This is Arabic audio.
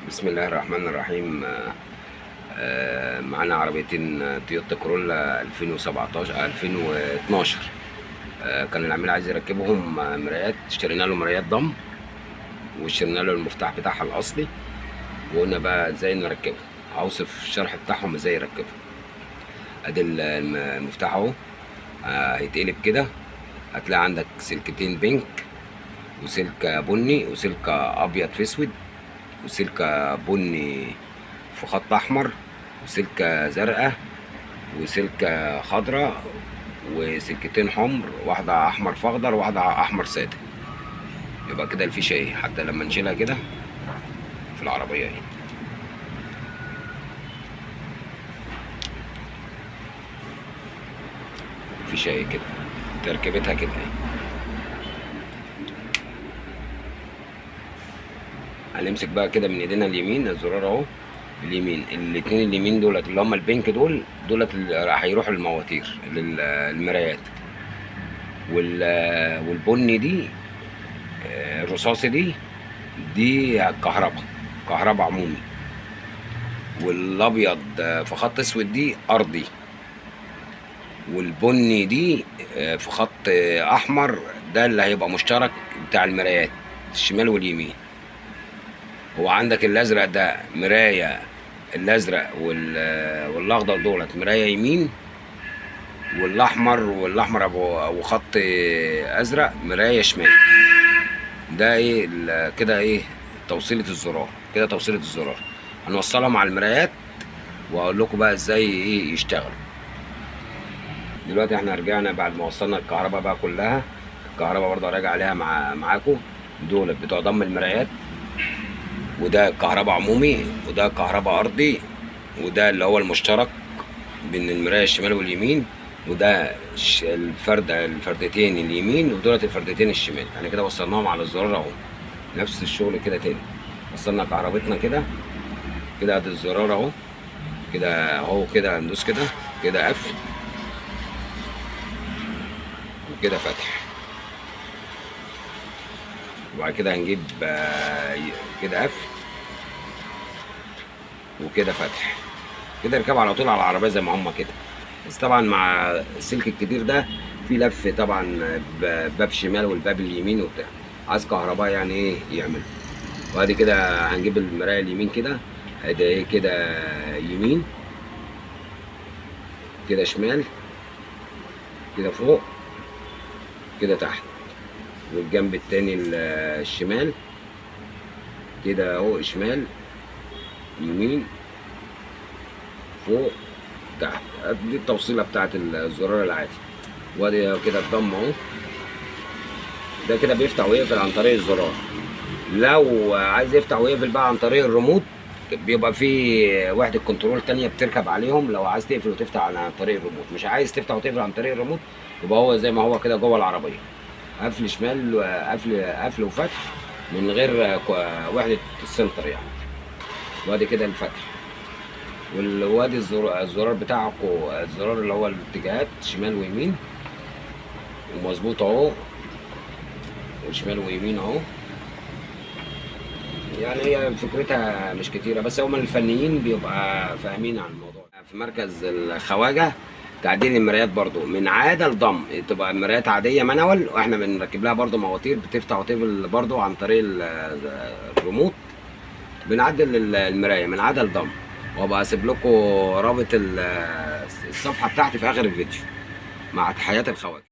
بسم الله الرحمن الرحيم. معانا عربيتين تويوتا كورولا 2017 2012. كان العميل عايز يركبهم مرايات، اشترينا له مرايات ضم واشترينا له المفتاح بتاعها الاصلي، وقلنا بقى ازاي نركبهم. هوصف الشرح بتاعهم ازاي يركبهم. ادي المفتاح اهو. هيتقلب كده، هتلاقي عندك سلكتين بينك وسلكة بني وسلكة ابيض في اسود وسلكة بني في خط احمر وسلكة زرقاء وسلكة خضراء وسلكتين حمر، واحدة احمر في اخضر وواحدة احمر سادة. يبقى كده الفيشة ايه حتى لما نشيلها كده في العربية ايه. الفيشة ايه كده، تركيبتها كده ايه. هنمسك بقى كده من ايدينا اليمين الزرار اهو، اليمين الاتنين اليمين دولت اللي هما البينك دولت اللي هيروحوا للمواتير للمرايات، والبني دي الرصاصي دي كهرباء عمومي، والابيض في خط اسود دي ارضي، والبني دي في خط احمر ده اللي هيبقى مشترك بتاع المرايات الشمال واليمين. هو عندك الازرق ده مرايه، الازرق والاخضر دولت مرايه يمين، والاحمر ابو خط ازرق مرايه شمال. ده ايه كده ايه توصيله الزرار، كده توصيله الزرار. هنوصلها مع المرايات واقول لكم بقى ازاي ايه يشتغل. دلوقتي احنا رجعنا بعد ما وصلنا الكهرباء بقى كلها. الكهرباء برضه راجع عليها معاكم. دول بتوع ضم المرايات، وده كهرباء عمومي وده كهرباء ارضي، وده اللي هو المشترك بين المرايه الشمال واليمين، وده الفردتين اليمين ودولت الفردتين الشمال. يعني كده وصلناهم على الزرار اهو، نفس الشغل كده تاني. وصلنا كهربتنا كده ادي الزرار اهو كده اهو، كده هندوس كده قفل وكده فتح، وبعد كده هنجيب كده قفل وكده فتح، كده اركب على طول على العربيه زي ما هما كده. بس طبعا مع السلك الكتير ده في لف طبعا، باب شمال والباب اليمين وبتاع، عايز كهرباء يعني ايه يعمل. وادي كده هنجيب المرايه اليمين كده، ادي ايه كده يمين، كده شمال، كده فوق، كده تحت، والجنب التاني الشمال كده اهو، شمال يمين فوق تحت. دي التوصيله بتاعت الزرار العادي. وادي كده الضم اهو، ده كده بيفتح ويقفل عن طريق الزرار. لو عايز يفتح ويقفل بقى عن طريق الريموت، بيبقى في وحده كنترول تانية بتركب عليهم. لو عايز تقفل وتفتح عن طريق الريموت، مش عايز تفتح وتقفل عن طريق الريموت، يبقى هو زي ما هو كده جوه العربيه، قفل شمال قفل وفتح من غير وحده السنتر يعني. وادي كده الفتح، وادي الزرار بتاعكم، الزرار اللي هو الاتجاهات شمال ويمين ومظبوط اهو، وشمال ويمين اهو. يعني هي فكرتها مش كتيره، بس هم الفنيين بيبقى فاهمين عن الموضوع. في مركز الخواجه تعديل المرايات برضو من عاده لضم، تبقى المرايات عاديه مانوال، واحنا بنركب لها برضو مواتير بتفتح وتقفل برضو عن طريق الريموت. بنعدل المرايه من عاده لضم، وابقى اسيب لكم رابط الصفحه بتاعتي في اخر الفيديو. مع تحيات الخواجه.